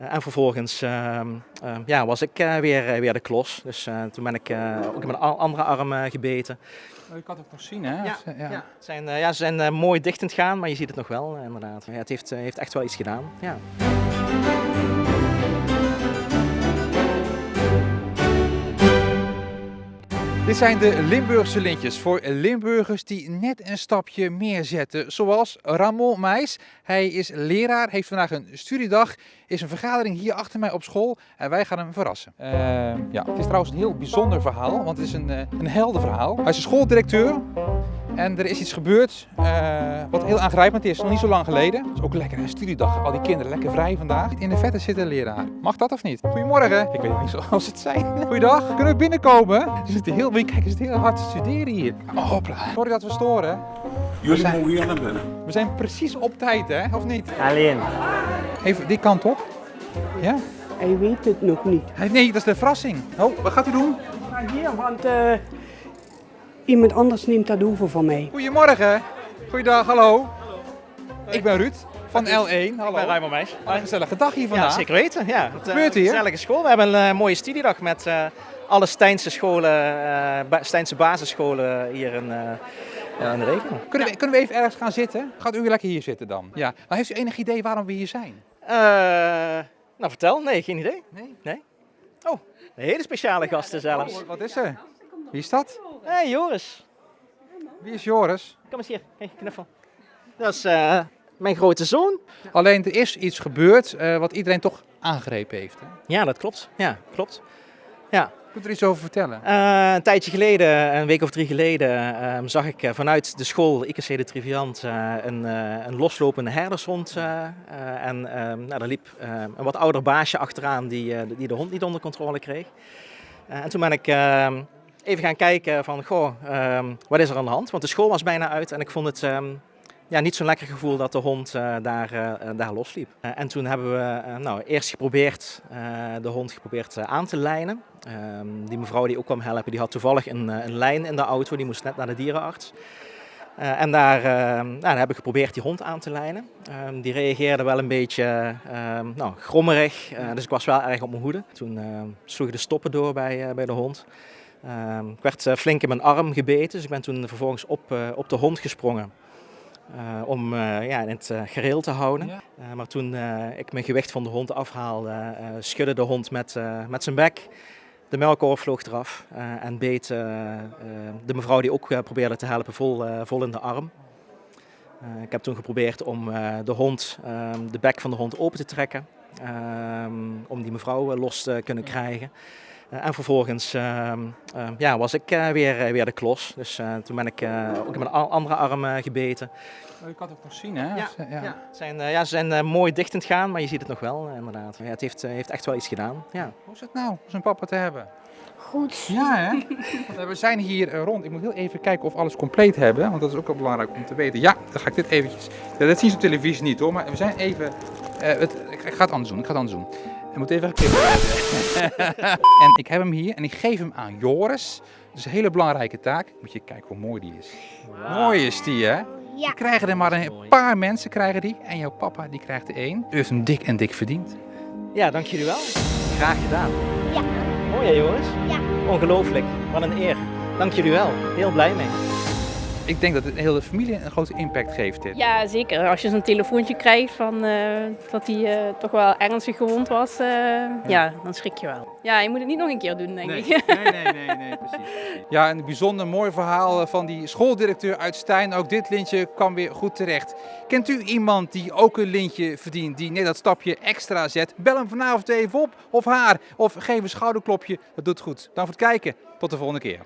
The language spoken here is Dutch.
En vervolgens ja, was ik weer de klos. Dus toen ben ik ook in mijn andere arm gebeten. Oh, je kan het ook nog zien, hè? Ja, Ja. ze zijn mooi dichtend gaan, maar je ziet het nog wel inderdaad. Ja, het heeft echt wel iets gedaan. Ja. Dit zijn de Limburgse lintjes voor Limburgers die net een stapje meer zetten. Zoals Ramon Meijs. Hij is leraar, heeft vandaag een studiedag. Is een vergadering hier achter mij op school en wij gaan hem verrassen. Ja, het is trouwens een heel bijzonder verhaal, want het is een heldenverhaal. Hij is een schooldirecteur. En er is iets gebeurd wat heel aangrijpend is, nog niet zo lang geleden. Het is ook lekker een studiedag, al die kinderen lekker vrij vandaag. In de vette zit een leraar. Mag dat of niet? Goedemorgen. Ik weet niet zoals het zijn. Goeiedag, kunnen we binnenkomen? Kijk, het is heel hard te studeren hier. Oh, hopla. Sorry dat we storen. Jullie mogen hier naar binnen. We zijn precies op tijd, hè? Of niet? Alleen. Even die kant op. Ja? Hij weet het nog niet. Nee, dat is de verrassing. Oh, wat gaat u doen? Maar hier, want iemand anders neemt dat over van mij. Goedemorgen. Goeiedag, hallo. Ik ben Ruud van L1. Hallo. Ik ben Raymond Meijs. Een gezellige dag hier vandaag. Ja, zeker weten. Ja. Wat gebeurt hier? Gezellige school. We hebben een mooie studiedag met alle Stijnse scholen, Stijnse basisscholen hier in de regio. Kunnen we even ergens gaan zitten? Gaat u lekker hier zitten dan? Ja. Maar heeft u enig idee waarom we hier zijn? Nou, vertel. Nee, geen idee. Nee? Oh, een hele speciale gasten zelfs. Wat is er? Wie is dat? Hé, Joris. Wie is Joris? Kom eens hier. Hey, knuffel. Dat is mijn grote zoon. Alleen er is iets gebeurd wat iedereen toch aangrepen heeft. Hè? Ja, dat klopt. Ja, klopt. Ja. Kunt u er iets over vertellen? Een tijdje geleden, een week of 3 geleden, zag ik vanuit de school IKC de Triviant een loslopende herdershond. Nou, daar liep een wat ouder baasje achteraan die de hond niet onder controle kreeg. En toen ben ik even gaan kijken van, goh, wat is er aan de hand? Want de school was bijna uit en ik vond het niet zo'n lekker gevoel dat de hond daar losliep. En toen hebben we eerst geprobeerd, de hond aan te lijnen. Die mevrouw die ook kwam helpen, die had toevallig een lijn in de auto, die moest net naar de dierenarts. En daar heb ik geprobeerd die hond aan te lijnen. Die reageerde wel een beetje grommerig, dus ik was wel erg op mijn hoede. Toen sloegen de stoppen door bij de hond. Ik werd flink in mijn arm gebeten, dus ik ben toen vervolgens op de hond gesprongen. Om in het gereel te houden. Ja. Maar toen ik mijn gewicht van de hond afhaalde, schudde de hond met zijn bek. De melkkorf vloog eraf en beet de mevrouw die ook probeerde te helpen vol in de arm. Ik heb toen geprobeerd om de bek van de hond open te trekken. Om die mevrouw los te kunnen krijgen. En vervolgens was ik weer de klos. Dus toen ben ik ook in mijn andere arm gebeten. Oh, je kan het ook nog zien, hè? Ze zijn mooi dichtend gaan, maar je ziet het nog wel inderdaad. Ja, het heeft echt wel iets gedaan. Ja. Hoe is het nou om zo'n papa te hebben? Goed. Ja, hè? Want we zijn hier rond. Ik moet heel even kijken of we alles compleet hebben, want dat is ook wel belangrijk om te weten. Ja, dan ga ik dit eventjes. Dat zien ze op televisie niet hoor, maar we zijn even. Ik ga het anders doen. Ik moet even geknipt worden. En ik heb hem hier en ik geef hem aan Joris. Dat is een hele belangrijke taak. Moet je kijken hoe mooi die is. Wow. Mooi is die, hè? Ja. Die krijgen er maar een paar mensen krijgen die. En jouw papa die krijgt er 1. U heeft hem dik verdiend. Ja, dank jullie wel. Graag gedaan. Ja. Mooi hè, Joris? Ja. Ongelooflijk. Wat een eer. Dank jullie wel. Heel blij mee. Ik denk dat het de hele familie een grote impact geeft dit. Ja, zeker. Als je zo'n telefoontje krijgt van, dat hij toch wel ernstig gewond was, ja, dan schrik je wel. Ja, je moet het niet nog een keer doen, denk ik. Nee, precies. Ja, een bijzonder mooi verhaal van die schooldirecteur uit Stijn. Ook dit lintje kwam weer goed terecht. Kent u iemand die ook een lintje verdient, die net dat stapje extra zet? Bel hem vanavond even op, of haar, of geef een schouderklopje. Dat doet goed. Dank voor het kijken. Tot de volgende keer.